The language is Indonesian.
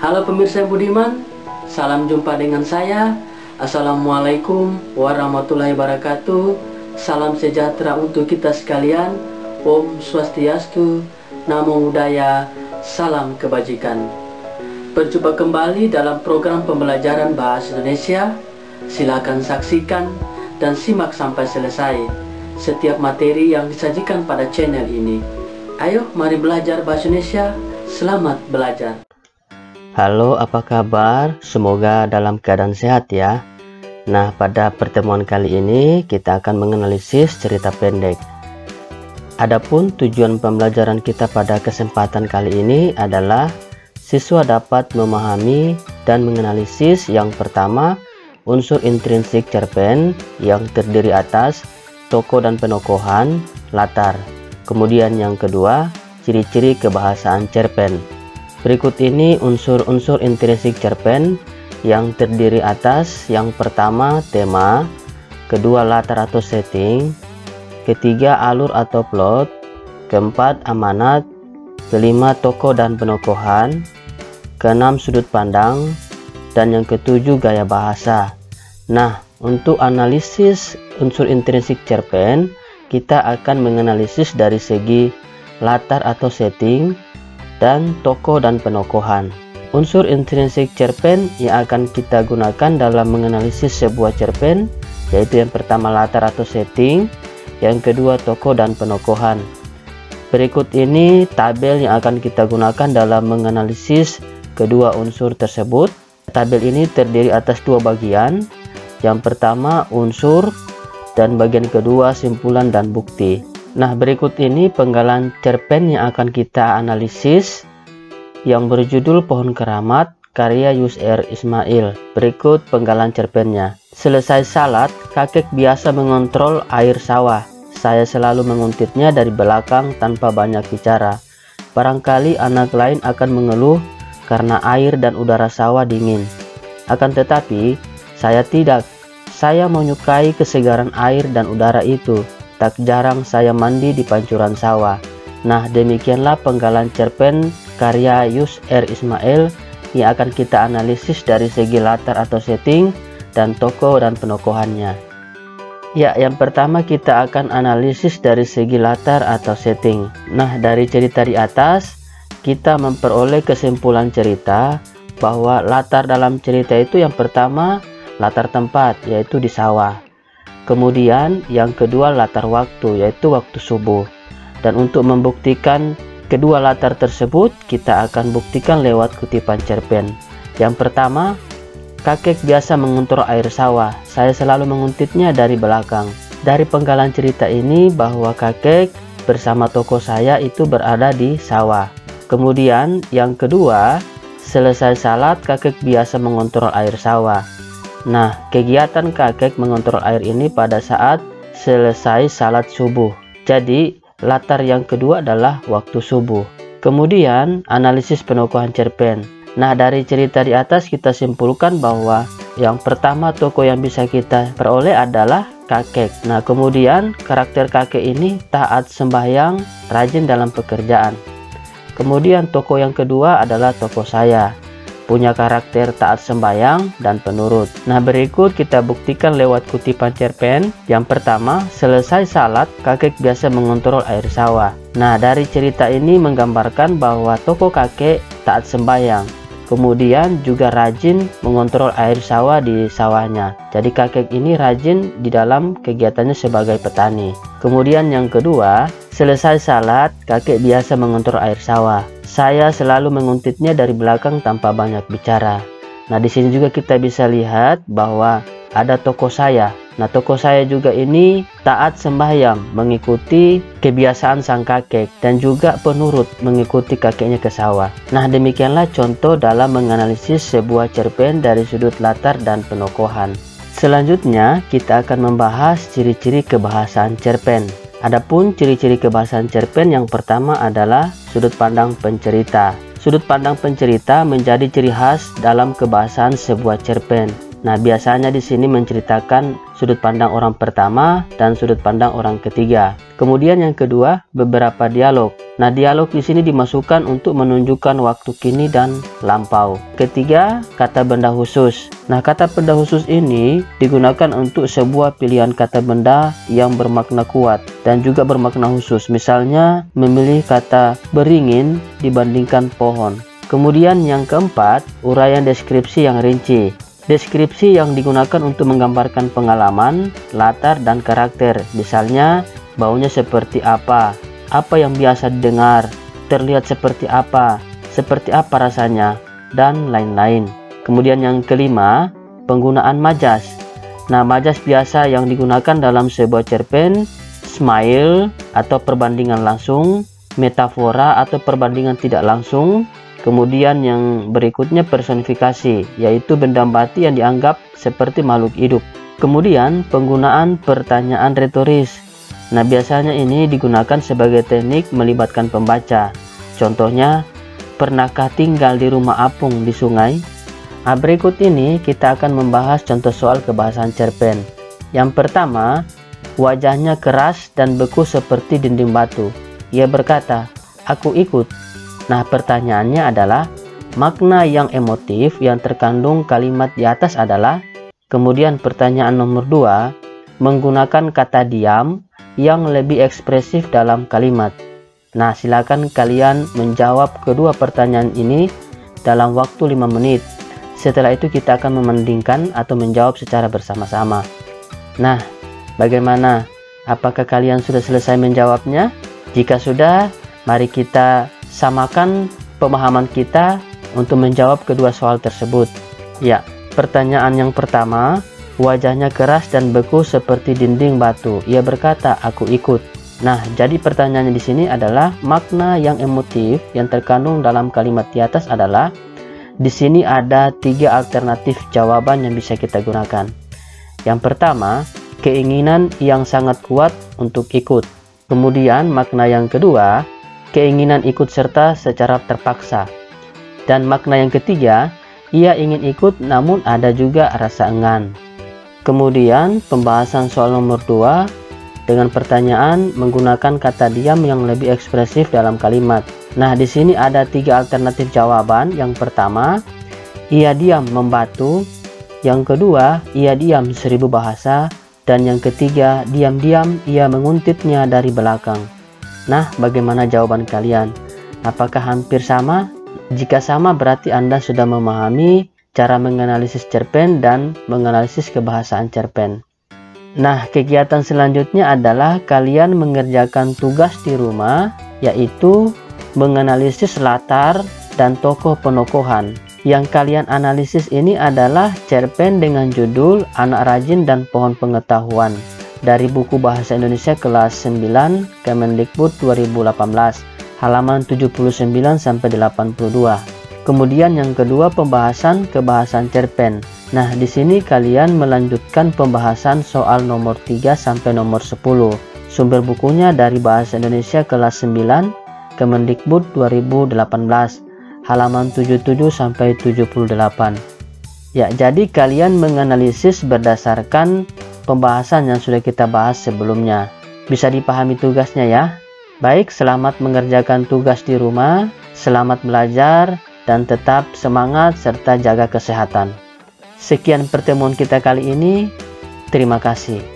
Halo pemirsa Budiman, salam jumpa dengan saya. Assalamualaikum warahmatullahi wabarakatuh. Salam sejahtera untuk kita sekalian. Om Swastiastu, Namo Buddhaya, salam kebajikan. Berjumpa kembali dalam program pembelajaran Bahasa Indonesia. Silakan saksikan dan simak sampai selesai setiap materi yang disajikan pada channel ini. Ayo mari belajar Bahasa Indonesia. Selamat belajar. Halo, apa kabar? Semoga dalam keadaan sehat ya. Nah, pada pertemuan kali ini kita akan menganalisis cerita pendek. Adapun tujuan pembelajaran kita pada kesempatan kali ini adalah siswa dapat memahami dan menganalisis yang pertama, unsur intrinsik cerpen yang terdiri atas tokoh dan penokohan, latar. Kemudian yang kedua, ciri-ciri kebahasaan cerpen. Berikut ini unsur-unsur intrinsik cerpen yang terdiri atas yang pertama tema, kedua latar atau setting, ketiga alur atau plot, keempat amanat, kelima tokoh dan penokohan, keenam sudut pandang, dan yang ketujuh gaya bahasa. Nah, untuk analisis unsur intrinsik cerpen, kita akan menganalisis dari segi latar atau setting, dan tokoh dan penokohan. Unsur intrinsik cerpen yang akan kita gunakan dalam menganalisis sebuah cerpen yaitu yang pertama latar atau setting, yang kedua tokoh dan penokohan. Berikut ini tabel yang akan kita gunakan dalam menganalisis kedua unsur tersebut. Tabel ini terdiri atas dua bagian. Yang pertama unsur dan bagian kedua simpulan dan bukti. Nah, berikut ini penggalan cerpen yang akan kita analisis yang berjudul Pohon Keramat karya Yus R. Ismail. Berikut penggalan cerpennya. Selesai salat, kakek biasa mengontrol air sawah. Saya selalu menguntitnya dari belakang tanpa banyak bicara. Barangkali anak lain akan mengeluh karena air dan udara sawah dingin. Akan tetapi, saya tidak. Saya menyukai kesegaran air dan udara itu. Tak jarang saya mandi di pancuran sawah. Nah, demikianlah penggalan cerpen karya Yus R. Ismail yang akan kita analisis dari segi latar atau setting dan tokoh dan penokohannya. Ya, yang pertama kita akan analisis dari segi latar atau setting. Nah, dari cerita di atas kita memperoleh kesimpulan cerita bahwa latar dalam cerita itu yang pertama latar tempat, yaitu di sawah. Kemudian yang kedua latar waktu, yaitu waktu subuh. Dan untuk membuktikan kedua latar tersebut, kita akan buktikan lewat kutipan cerpen. Yang pertama, kakek biasa mengontrol air sawah. Saya selalu menguntitnya dari belakang. Dari penggalan cerita ini bahwa kakek bersama tokoh saya itu berada di sawah. Kemudian yang kedua, selesai salat kakek biasa mengontrol air sawah. Nah, kegiatan kakek mengontrol air ini pada saat selesai salat subuh. Jadi, latar yang kedua adalah waktu subuh. Kemudian, analisis penokohan cerpen. Nah, dari cerita di atas kita simpulkan bahwa yang pertama tokoh yang bisa kita peroleh adalah kakek. Nah, kemudian karakter kakek ini taat sembahyang, rajin dalam pekerjaan. Kemudian tokoh yang kedua adalah tokoh saya. Punya karakter taat sembahyang dan penurut. Nah, berikut kita buktikan lewat kutipan cerpen. Yang pertama, selesai salat, kakek biasa mengontrol air sawah. Nah, dari cerita ini menggambarkan bahwa tokoh kakek taat sembahyang. Kemudian juga rajin mengontrol air sawah di sawahnya. Jadi kakek ini rajin di dalam kegiatannya sebagai petani. Kemudian yang kedua, selesai salat, kakek biasa mengontrol air sawah. Saya selalu menguntitnya dari belakang tanpa banyak bicara. Nah, di sini juga kita bisa lihat bahwa ada tokoh saya. Nah, tokoh saya juga ini taat sembahyang, mengikuti kebiasaan sang kakek, dan juga penurut mengikuti kakeknya ke sawah. Nah, demikianlah contoh dalam menganalisis sebuah cerpen dari sudut latar dan penokohan. Selanjutnya, kita akan membahas ciri-ciri kebahasaan cerpen. Adapun ciri-ciri kebahasaan cerpen yang pertama adalah sudut pandang pencerita. Sudut pandang pencerita menjadi ciri khas dalam kebahasaan sebuah cerpen. Nah, biasanya di sini menceritakan sudut pandang orang pertama dan sudut pandang orang ketiga. Kemudian yang kedua, beberapa dialog. Nah, dialog di sini dimasukkan untuk menunjukkan waktu kini dan lampau. Ketiga, kata benda khusus. Nah, kata benda khusus ini digunakan untuk sebuah pilihan kata benda yang bermakna kuat dan juga bermakna khusus. Misalnya, memilih kata beringin dibandingkan pohon. Kemudian yang keempat, uraian deskripsi yang rinci. Deskripsi yang digunakan untuk menggambarkan pengalaman, latar, dan karakter. Misalnya, baunya seperti apa yang biasa didengar, terlihat seperti apa rasanya, dan lain-lain. Kemudian yang kelima, penggunaan majas. Nah, majas biasa yang digunakan dalam sebuah cerpen, smile atau perbandingan langsung, metafora atau perbandingan tidak langsung. Kemudian yang berikutnya personifikasi, yaitu benda mati yang dianggap seperti makhluk hidup. Kemudian penggunaan pertanyaan retoris. Nah, biasanya ini digunakan sebagai teknik melibatkan pembaca. Contohnya, pernahkah tinggal di rumah apung di sungai? Nah, berikut ini kita akan membahas contoh soal kebahasan cerpen. Yang pertama, wajahnya keras dan beku seperti dinding batu. Ia berkata, "Aku ikut." Nah, pertanyaannya adalah, makna yang emotif yang terkandung kalimat di atas adalah. Kemudian pertanyaan nomor 2, menggunakan kata diam yang lebih ekspresif dalam kalimat. Nah, silakan kalian menjawab kedua pertanyaan ini dalam waktu 5 menit. Setelah itu kita akan membandingkan atau menjawab secara bersama-sama. Nah, bagaimana? Apakah kalian sudah selesai menjawabnya? Jika sudah, mari kita samakan pemahaman kita untuk menjawab kedua soal tersebut. Ya, pertanyaan yang pertama, wajahnya keras dan beku seperti dinding batu. Ia berkata, "Aku ikut." Nah, jadi pertanyaannya di sini adalah makna yang emotif yang terkandung dalam kalimat di atas adalah. Di sini ada 3 alternatif jawaban yang bisa kita gunakan. Yang pertama, keinginan yang sangat kuat untuk ikut. Kemudian makna yang kedua, keinginan ikut serta secara terpaksa. Dan makna yang ketiga, ia ingin ikut namun ada juga rasa enggan. Kemudian pembahasan soal nomor 2 dengan pertanyaan menggunakan kata diam yang lebih ekspresif dalam kalimat. Nah, di sini ada 3 alternatif jawaban. Yang pertama, ia diam membatu. Yang kedua, ia diam 1000 bahasa. Dan yang ketiga, diam-diam ia menguntitnya dari belakang. Nah, bagaimana jawaban kalian? Apakah hampir sama? Jika sama, berarti Anda sudah memahami cara menganalisis cerpen dan menganalisis kebahasaan cerpen. Nah, kegiatan selanjutnya adalah kalian mengerjakan tugas di rumah, yaitu menganalisis latar dan tokoh penokohan. Yang kalian analisis ini adalah cerpen dengan judul Anak Rajin dan Pohon Pengetahuan dari buku Bahasa Indonesia kelas 9 Kemendikbud 2018, halaman 79 sampai 82. Kemudian yang kedua, pembahasan kebahasan cerpen. Nah, di sini kalian melanjutkan pembahasan soal nomor 3 sampai nomor 10. Sumber bukunya dari Bahasa Indonesia kelas 9 Kemendikbud 2018, halaman 77 sampai 78. Ya, jadi kalian menganalisis berdasarkan pembahasan yang sudah kita bahas sebelumnya. Bisa dipahami tugasnya ya? Baik, selamat mengerjakan tugas di rumah, selamat belajar, dan tetap semangat serta jaga kesehatan. Sekian pertemuan kita kali ini. Terima kasih.